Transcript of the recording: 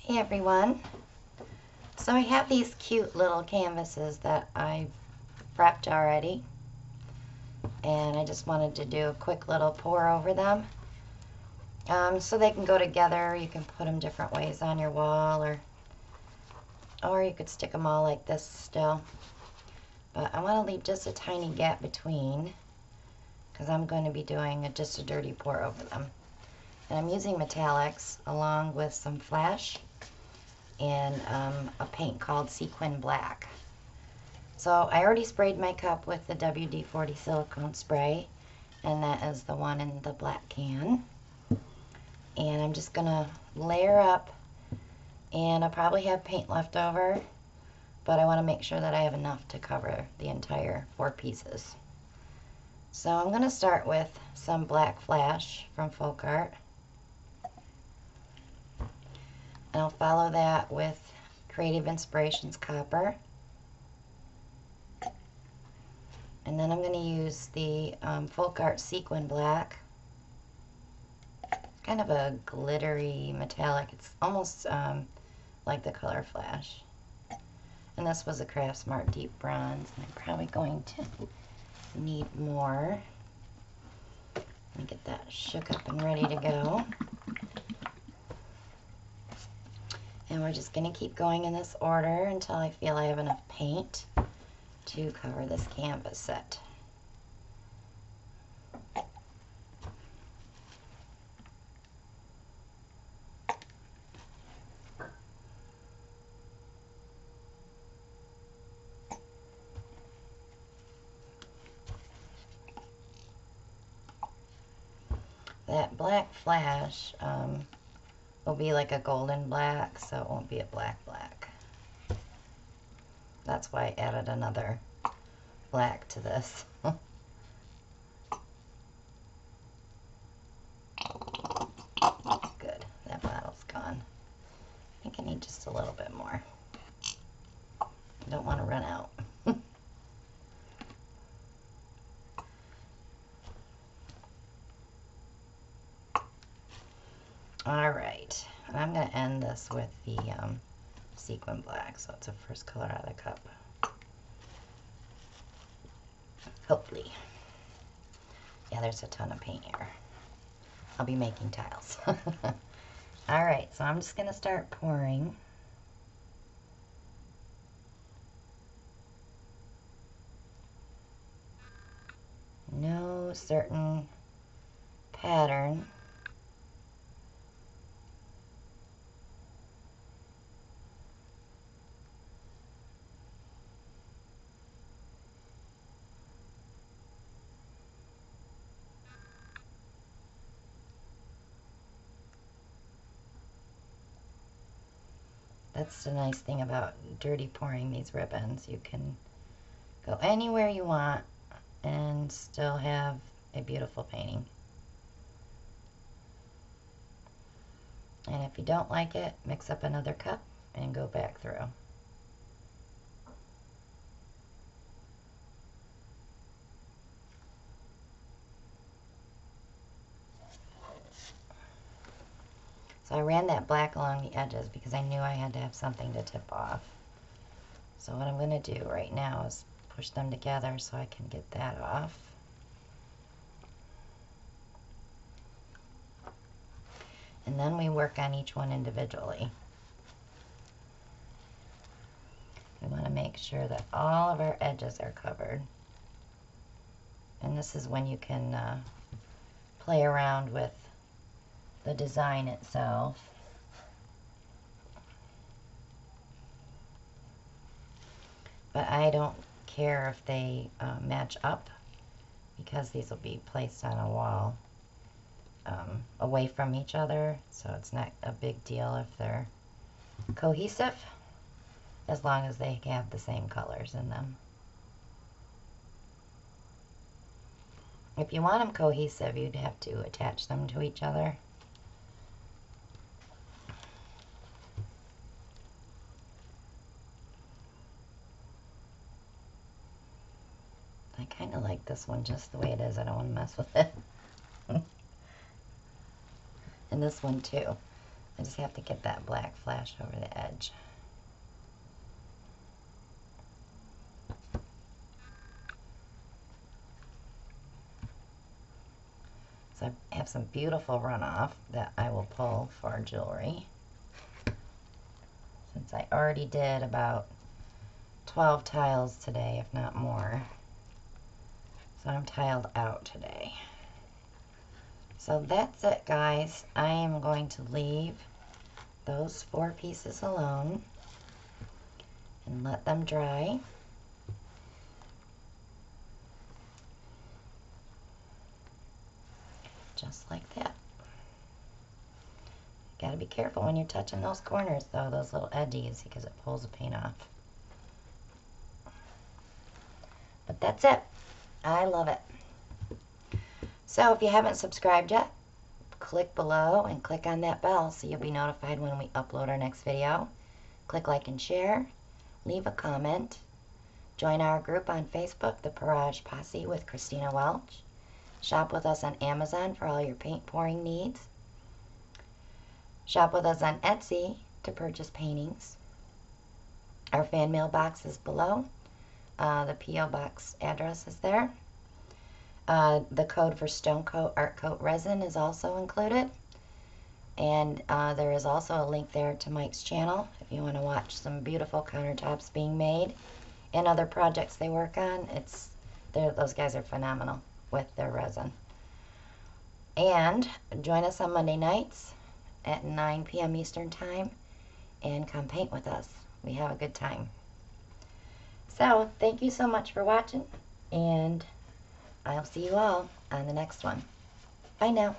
Hey everyone, so I have these cute little canvases that I've prepped already, and I just wanted to do a quick little pour over them so they can go together. You can put them different ways on your wall, or you could stick them all like this still, but I want to leave just a tiny gap between because I'm going to be doing just a dirty pour over them. And I'm using metallics along with some flash and a paint called Sequin Black. So I already sprayed my cup with the WD-40 silicone spray, and that is the one in the black can. And I'm just going to layer up, and I'll probably have paint left over, but I want to make sure that I have enough to cover the entire 4 pieces. So I'm going to start with some black flash from Folk Art. And I'll follow that with Creative Inspirations Copper. And then I'm going to use the Folk Art Sequin Black. Kind of a glittery metallic. It's almost like the color flash. And this was a Craftsmart Deep Bronze. And I'm probably going to need more. Let me get that shook up and ready to go. And we're just going to keep going in this order until I feel I have enough paint to cover this canvas set. That black flash will be like a golden black, so it won't be a black black. That's why I added another black to this. Good. That bottle's gone. I think I need just a little bit more. I don't want to run out. Alright, and I'm going to end this with the Sequin Black, so it's the first color out of the cup. Hopefully. Yeah, there's a ton of paint here. I'll be making tiles. Alright, so I'm just going to start pouring. No certain pattern. That's the nice thing about dirty pouring these ribbons. You can go anywhere you want and still have a beautiful painting. And if you don't like it, mix up another cup and go back through. So I ran that black along the edges because I knew I had to have something to tip off. So what I'm going to do right now is push them together so I can get that off. And then we work on each one individually. We want to make sure that all of our edges are covered. And this is when you can play around with the design itself. But I don't care if they match up, because these will be placed on a wall away from each other, so it's not a big deal if they're cohesive, as long as they have the same colors in them. If you want them cohesive, you'd have to attach them to each other. I kind of like this one just the way it is. I don't want to mess with it. And this one too. I just have to get that black flash over the edge. So I have some beautiful runoff that I will pull for jewelry. Since I already did about 12 tiles today, if not more. So I'm tiled out today. So that's it, guys. I am going to leave those 4 pieces alone and let them dry. Just like that. Gotta be careful when you're touching those corners though, those little edges, because it pulls the paint off. But that's it. I love it. So if you haven't subscribed yet, click below and click on that bell so you'll be notified when we upload our next video. Click like and share. Leave a comment. Join our group on Facebook, the Parage Posse with Christina Welch. Shop with us on Amazon for all your paint pouring needs. Shop with us on Etsy to purchase paintings. Our fan mail box is below. The P.O. box address is there. The code for Stone Coat Art Coat resin is also included. And there is also a link there to Mike's channel if you want to watch some beautiful countertops being made and other projects they work on. Those guys are phenomenal with their resin. And join us on Monday nights at 9 p.m. Eastern Time and come paint with us. We have a good time. So, thank you so much for watching, and I'll see you all on the next one. Bye now.